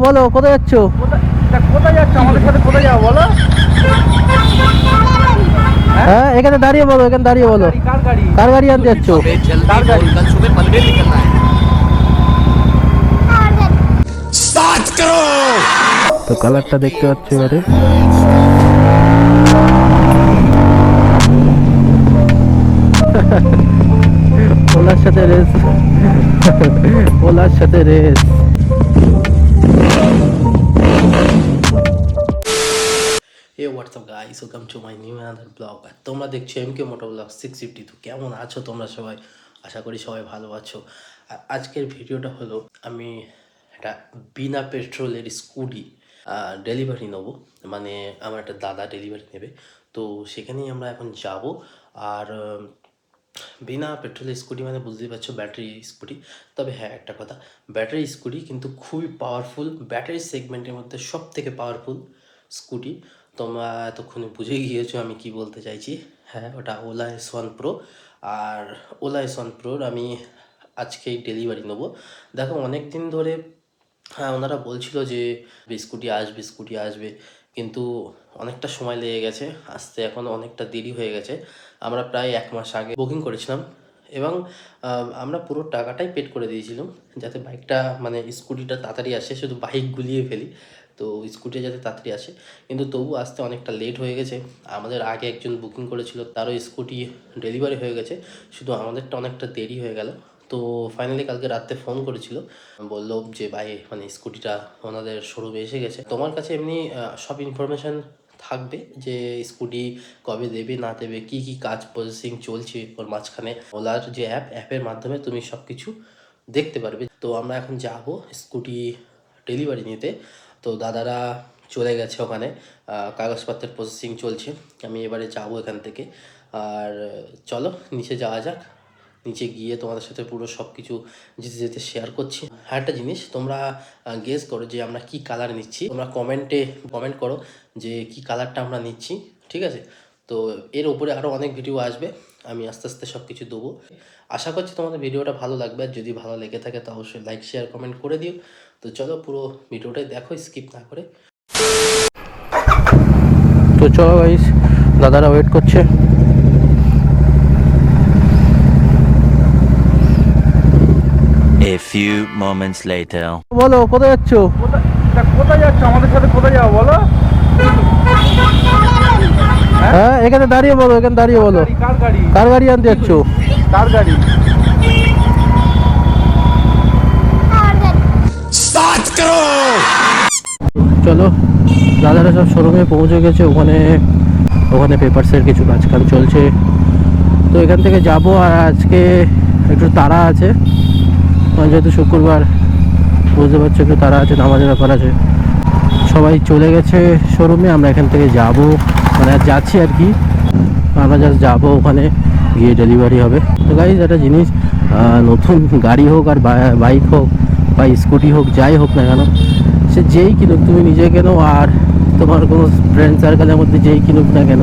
বলো কোথায় যাচ্ছ? কোথায় যাচ্ছ? আমাদের সাথে কোথায় যাবো বলো? হ্যাঁ এখানে দাঁড়িয়ে বলো, এখানে দাঁড়িয়ে বলো। কার গাড়ি? কার গাড়ি আনতে যাচ্ছ? কার গাড়ি? कल सुबह पनवेल निकलना है। তো কালারটা দেখতে পাচ্ছ এবারে। ওলার সাথে রেস, ওলার সাথে race. Hey what's up guys, welcome to my new another vlog। আর তোমরা দেখছো MK Moto Vlog 650। তো কেমন আছো তোমরা সবাই? আশা করি সবাই ভালো আছো। আর আজকের ভিডিওটা হলো আমি একটা বিনা পেট্রোলের স্কুটি ডেলিভারি নেবো, মানে আমার একটা দাদা ডেলিভারি নেবে। তো সেখানেই আমরা এখন যাব। আর বিনা পেট্রোলের স্কুটি মানে বুঝতেই পারছো, ব্যাটারি স্কুটি। তবে হ্যাঁ একটা কথা, ব্যাটারি স্কুটি কিন্তু খুবই পাওয়ারফুল, ব্যাটারি সেগমেন্টের মধ্যে সব থেকে পাওয়ারফুল স্কুটি। তোমরা এতক্ষণে বুঝে গিয়েছো আমি কি বলতে চাইছি। হ্যাঁ, ওটা ওলা S1 Pro। আর ওলা S1 Proর আমি আজকেই ডেলিভারি নেবো। দেখো অনেক দিন ধরে হ্যাঁ ওনারা বলছিল যে স্কুটি আসবে, কিন্তু অনেকটা সময় লেগে গেছে আসতে, এখন অনেকটা দেরি হয়ে গেছে। আমরা প্রায় 1 মাস আগে বুকিং করেছিলাম এবং আমরা পুরো টাকাটাই পেড করে দিয়েছিলাম যাতে বাইকটা মানে স্কুটিটা তাড়াতাড়ি আসে। শুধু বাইক গুলিয়ে ফেলি, তো স্কুটি যাতে তাড়াতাড়ি আসে, কিন্তু তবু আসতে অনেকটা লেট হয়ে গেছে। আমাদের আগে একজন বুকিং করেছিল, তারও স্কুটি ডেলিভারি হয়ে গেছে, শুধু আমাদেরটা অনেকটা দেরি হয়ে গেল। তো ফাইনালি কালকে রাতে ফোন করেছিল, বললো যে ভাই মানে স্কুটিটা ওনাদের শোরুমে এসে গেছে। তোমার কাছে এমনি সব ইনফরমেশান থাকবে যে স্কুটি কবে দেবে না দেবে, কি কি কাজ প্রসেসিং চলছে ওর মাঝখানে। ওলার যে অ্যাপের মাধ্যমে তুমি সব কিছু দেখতে পারবে। তো আমরা এখন যাব স্কুটি ডেলিভারি নিতে। তো দাদারা চলে গেছে ওখানে, কাগজপত্রের প্রসেসিং চলছে। আমি এবারে যাব এখান থেকে। আর চলো নিচে যাওয়া যাক। নিচে গিয়ে তোমাদের সাথে পুরো সব কিছু যেতে যেতে শেয়ার করছি। আর একটা জিনিস, তোমরা গেস করো যে আমরা কি কালার নিচ্ছি। তোমরা কমেন্ট করো যে কি কালারটা আমরা নিচ্ছি, ঠিক আছে? তো এর উপরে আরও অনেক ভিডিও আসবে, আমি আস্তে আস্তে সব কিছু দেবো। আশা করছি তোমাদের ভিডিওটা ভালো লাগবে, আর যদি ভালো লেগে থাকে তো অবশ্যই লাইক শেয়ার কমেন্ট করে দিও। তো চলো পুরো ভিডিওটাই দেখো স্কিপ না করে। তো চলো গাইস, দাদারা ওয়েট করছে। A few moments later. বলো কোথায় যাচ্ছ? কোথায় যাচ্ছ? আমাদের সাথে কোথায় যাবো বলো? হ্যাঁ এখানে দাঁড়িয়ে বলো, এখানে দাঁড়িয়ে বলো। কার গাড়ি? কার গাড়ি আনতে যাচ্ছ? কার গাড়ি? চলো, দাদারা সব শোরুমে পৌঁছে গেছে। ওখানে পেপারসের কিছু কাজকাম চলছে। তো এখান থেকে যাব। আর আজকে একটু তাড়া আছে, যেহেতু শুক্রবার বুঝতে পারছো, একটু তাড়া আছে, নামাজের ব্যাপার আছে। সবাই চলে গেছে শোরুমে, আমরা এখান থেকে যাব, মানে আর যাচ্ছি আর কি। আমরা জাস্ট যাবো, ওখানে গিয়ে ডেলিভারি হবে। তো গাইস একটা জিনিস, নতুন গাড়ি হোক আর বাইক হোক বা স্কুটি হোক, যাই হোক না কেন, সে যেই কিনুক, তুমি নিজে কেনো আর তোমার কোনো ফ্রেন্ড সার্কেলের মধ্যে যেই কিনুক না কেন,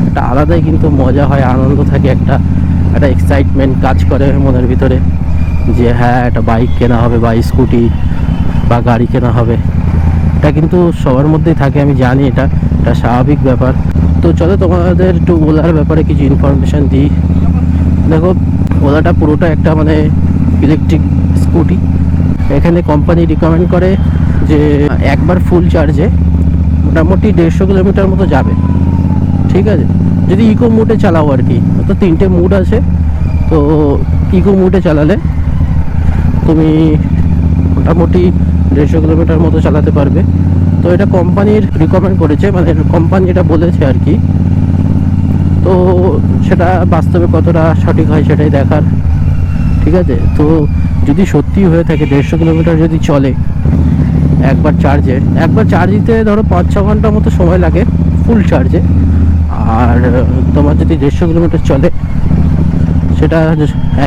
একটা আলাদাই কিন্তু মজা হয়, আনন্দ থাকে, একটা এক্সাইটমেন্ট কাজ করে মনের ভিতরে যে হ্যাঁ একটা বাইক কেনা হবে বা স্কুটি বা গাড়ি কেনা হবে। এটা কিন্তু সবার মধ্যেই থাকে, আমি জানি, এটা স্বাভাবিক ব্যাপার। তো চলো তোমাদের একটু ওলার ব্যাপারে কিছু ইনফরমেশান দিই। দেখো, ওলাটা পুরোটা একটা মানে ইলেকট্রিক স্কুটি। এখানে কোম্পানি রিকমেন্ড করে যে একবার ফুল চার্জে মোটামুটি 150 কিলোমিটার মতো যাবে, ঠিক আছে? যদি ইকো মুডে চালাও আর কি। তো 3টে মুড আছে। তো ইকো মুডে চালালে তুমি মোটামুটি 150 কিলোমিটার মতো চালাতে পারবে। তো এটা কোম্পানির রিকমেন্ড করেছে, মানে কোম্পানি এটা বলেছে আর কি। তো সেটা বাস্তবে কতটা সঠিক হয় সেটাই দেখার, ঠিক আছে? তো যদি সত্যি হয়ে থাকে 150 কিলোমিটার যদি চলে একবার চার্জ দিতে ধরো 5-6 ঘন্টার মতো সময় লাগে ফুল চার্জে। আর তোমার যদি 150 কিলোমিটার চলে, সেটা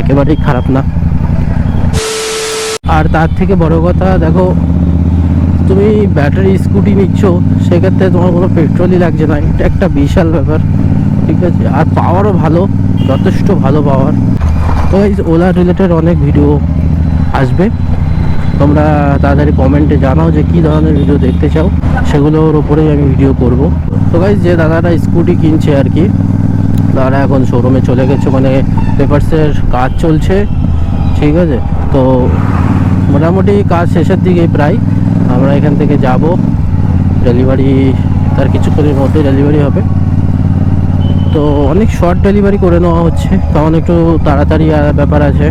একেবারেই খারাপ না। আর তার থেকে বড় কথা, দেখো তুমি ব্যাটারি স্কুটি নিচ্ছ, সেক্ষেত্রে তোমার কোনো পেট্রোলই লাগছে না, এটা একটা বিশাল ব্যাপার, ঠিক আছে? আর পাওয়ারও ভালো, যথেষ্ট ভালো পাওয়ার। তো এই ওলা রিলেটেড অনেক ভিডিও আসবে, তোমরা তাড়াতাড়ি কমেন্টে জানাও যে কী ধরনের ভিডিও দেখতে চাও, সেগুলোর ওপরেই আমি ভিডিও করব। তো গাইস, যে দাদারা স্কুটি কিনছে আর কি, তারা এখন শোরুমে চলে গেছে, মানে পেপারসের কাজ চলছে, ঠিক আছে। তো মোটামুটি কাজ শেষের দিকে প্রায়, আমরা এখান থেকে যাব, ডেলিভারি তার কিছুক্ষণের মধ্যে ডেলিভারি হবে। তো অনেক শর্ট ডেলিভারি করে নেওয়া হচ্ছে, কারণ একটু তাড়াতাড়ি ব্যাপার আছে,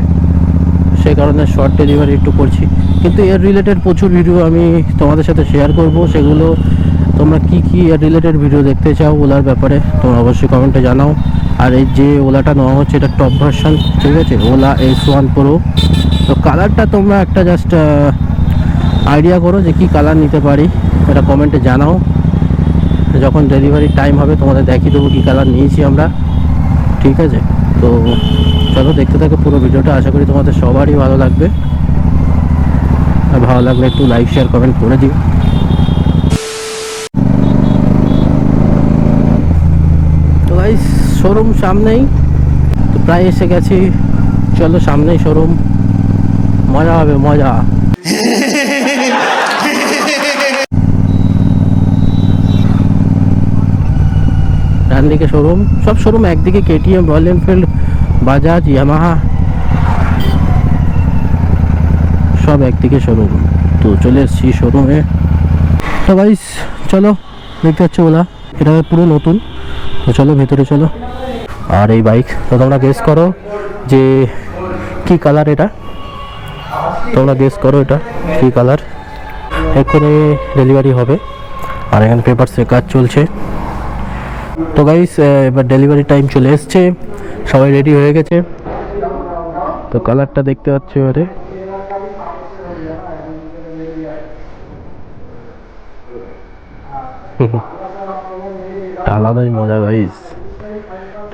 সেই কারণে শর্ট ডেলিভারি একটু করছি। কিন্তু এর রিলেটেড প্রচুর ভিডিও আমি তোমাদের সাথে শেয়ার করব, সেগুলো তোমরা কি কি এর রিলেটেড ভিডিও দেখতে চাও ওলার ব্যাপারে তোমরা অবশ্যই কমেন্টে জানাও। আর এই যে ওলাটা নেওয়া হচ্ছে, এটা টপ ভার্সন, ঠিক আছে, ওলা S1 Pro। তো কালারটা তোমরা একটা জাস্ট আইডিয়া করো যে কি কালার নিতে পারি, এটা কমেন্টে জানাও। যখন ডেলিভারির টাইম হবে তোমাদের দেখিয়ে দেবো কী কালার নিয়েছি আমরা, ঠিক আছে। তো চলো দেখতে থাকো পুরো ভিডিওটা, আশা করি তোমাদের সবারই ভালো লাগবে। আর ভালো লাগলে একটু লাইক শেয়ার কমেন্ট করে দিও। তো গাইস, শোরুম সামনেই, তো প্রায় এসে গেছি, চলো সামনেই শোরুম, মজা হবে মজা। ডান দিকে শোরুম, সব শোরুম একদিকে, KTM, royal Enfield, Bajaj, Yamaha, সব একদিকে শোরুম। তো চলে এসেছি শোরুমে। তো গাইস চলো, দেখতে পাচ্ছ ওলা, এটা পুরো নতুন। তো চলো ভেতরে চলো। আর এই বাইক, তো তোমরা গেস করো যে কি কালার এটা, তোমরা গেস করো এটা কি কালার। এক্ষুনি ডেলিভারি হবে, আর এখানে পেপারসের কাজ চলছে। তো গাইস, এবার ডেলিভারি টাইম চলে এসছে, সবাই রেডি হয়ে গেছে। তো কালারটা দেখতে পাচ্ছ এবারে, আলাদাই মজা গাইস,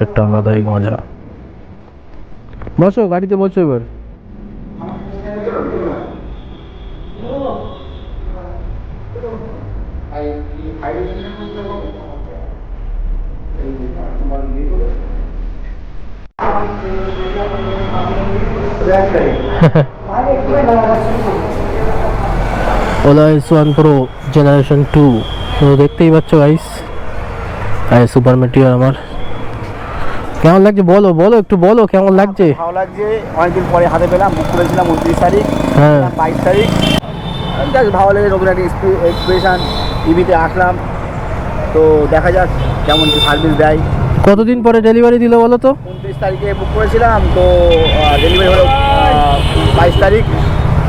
একটা আলাদাই মজা। বসো গাড়িতে, বসো এবার। ওলা S1 Pro জেনারেশন 2, তো দেখতেই পাচ্ছ গাইস, আর সুপার মেটিরিয়াল আমার। কেমন লাগছে বলো, বলো একটু বলো কেমন লাগছে। ভালো লাগছে, অনেকদিন পরে হাতে পেলাম, বুক করেছিলাম 29 তারিখ, হ্যাঁ 22 তারিখ। জাস্ট ভালো লেগে নতুন একটা এক্সপ্রেশন ইভিতে আসলাম। তো দেখা যাক কেমন কি সার্ভিস দেয়। কতদিন পরে ডেলিভারি দিল বলো তো? 29 তারিখে বুক করেছিলাম, তো ডেলিভারি হলো 22 তারিখ।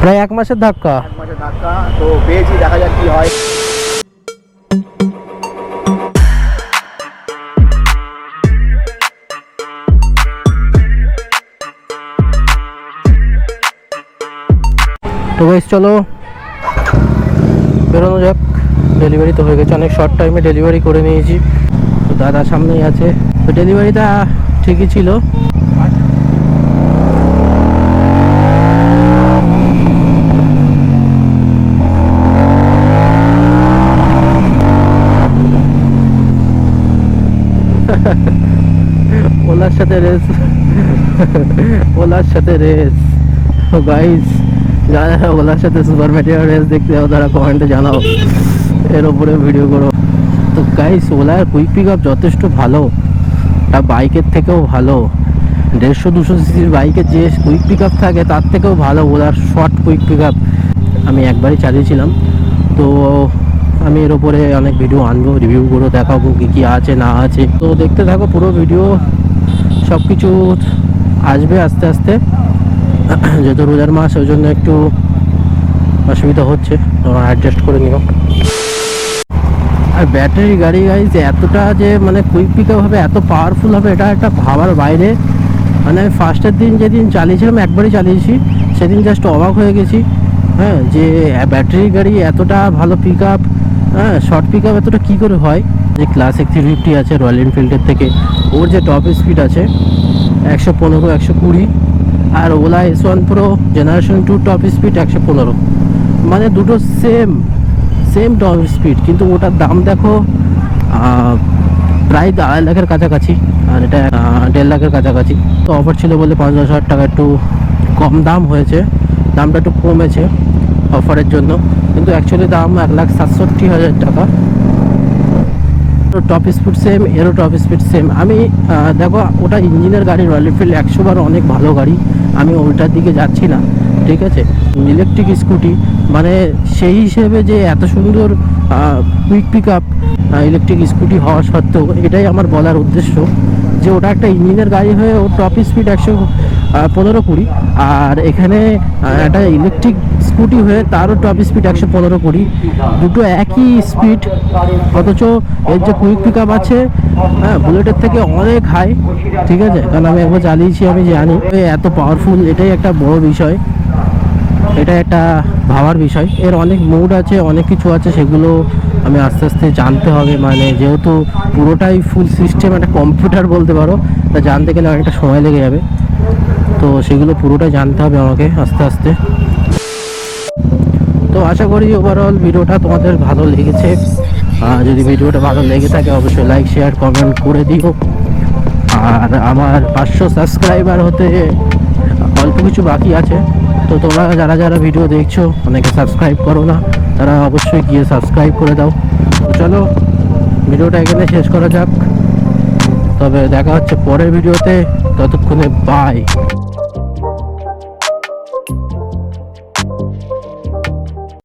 প্রায় 1 মাসের ধাক্কা। 1 মাসের ধাক্কা, তো পেয়েছি, দেখা যাক কি হয়। তো গাইস চলো বেরোনো যাক, ডেলিভারি তো হয়ে গেছে, অনেক শর্ট টাইমে ডেলিভারি করে নিয়েছি। তো দাদা সামনেই আছে, তো ডেলিভারিটা ঠিকই ছিল। ওলার সাথে রেস, ওলার সাথে রেস। গাইস, যারা ওলার সাথে সুপার মেটিরিয়াল রেস দেখতে যাও তারা কমেন্টে জানাও, এর ওপরে ভিডিও করো। তো গাইস, ওলার কুইক পিক আপ যথেষ্ট ভালো, তা বাইকের থেকেও ভালো। 150-200 সিসির বাইকের যে কুইক পিক আপ থাকে তার থেকেও ভালো ওলার শর্ট কুইক পিক আপ। আমি একবারই চালিয়েছিলাম, তো আমি এর ওপরে অনেক ভিডিও আনবো, রিভিউ করে দেখাবো কী কী আছে না আছে। তো দেখতে থাকো পুরো ভিডিও, সব কিছু আসবে আস্তে আস্তে। যেহেতু রোজার মাস, ওই জন্য একটু অসুবিধা হচ্ছে, অ্যাডজাস্ট করে নিও। আর ব্যাটারি গাড়ি গাইজ এতটা যে মানে কুইক পিক আপ হবে, এত পাওয়ারফুল হবে, এটা একটা ভাবার বাইরে। মানে আমি ফার্স্টের দিন যেদিন চালিয়েছিলাম, একবারই চালিয়েছি, সেদিন জাস্ট অবাক হয়ে গেছি, হ্যাঁ, যে ব্যাটারি গাড়ি এতটা ভালো পিক আপ, হ্যাঁ, শর্ট পিক আপ এতটা কী করে হয়। যে ক্লাসিক 350 আছে রয়্যাল এনফিল্ডের থেকে, ওর যে টপ স্পিড আছে 115-120, আর Ola S1 Pro generation 2 top speed 115, মানে দুটো সেম টপ স্পিড, কিন্তু ওটার দাম দেখো প্রায় 2.5 লাখের কাছাকাছি, আর এটা 1.5 লাখের কাছাকাছি। তো অফার ছিল বলে 50,000 টাকা একটু কম দাম হয়েছে, দামটা একটু কমেছে। অফারের জন্য, কিন্তু অ্যাকচুয়ালি দাম 1,67,000 টাকা। টপ স্পিড সেম, এরও টপ স্পিড সেম। আমি দেখো ওটা ইঞ্জিনের গাড়ি, রয়্যাল এনফিল্ড 100 বার অনেক ভালো গাড়ি, আমি ওইটার দিকে যাচ্ছি না, ঠিক আছে। ইলেকট্রিক স্কুটি মানে সেই হিসেবে যে এত সুন্দর quick pick up electric scooty হওয়া সত্ত্বেও, এটাই আমার বলার উদ্দেশ্য যে ওটা একটা ইঞ্জিনের গাড়ি হয়ে ওর টপ স্পিড 115-20, আর এখানে একটা ইলেকট্রিক স্কুটি হয়ে তারও টপ স্পিড 115-20, দুটো একই স্পিড, অথচ এর যে কুইক পিক আপ আছে হ্যাঁ বুলেটের থেকে অনেক হাই, ঠিক আছে। কারণ আমি একবার চালিয়েছি, আমি জানি এত পাওয়ারফুল, এটাই একটা বড় বিষয়, এটা একটা ভাবার বিষয়। এর অনেক মোড আছে, অনেক কিছু আছে, সেগুলো আমি আস্তে আস্তে জানতে হবে, মানে যেহেতু পুরোটাই ফুল সিস্টেম, একটা কম্পিউটার বলতে পারো, তা জানতে গেলে অনেকটা সময় লেগে যাবে, তো সেগুলো পুরোটাই জানতে হবে আমাকে আস্তে আস্তে। তো আশা করি ওভারঅল ভিডিওটা তোমাদের ভালো লেগেছে। যদি ভিডিওটা ভালো লেগে থাকে অবশ্যই লাইক শেয়ার কমেন্ট করে দিও। আর আমার 500 সাবস্ক্রাইবার হতে অল্প কিছু বাকি আছে, তো তোমরা যারা যারা ভিডিও দেখছো অনেকে সাবস্ক্রাইব করো না, তারা অবশ্যই গিয়ে সাবস্ক্রাইব করে দাও। তো চলো ভিডিওটা এখানে শেষ করা যাক, তবে দেখা হচ্ছে পরের ভিডিওতে, ততক্ষণে বাই।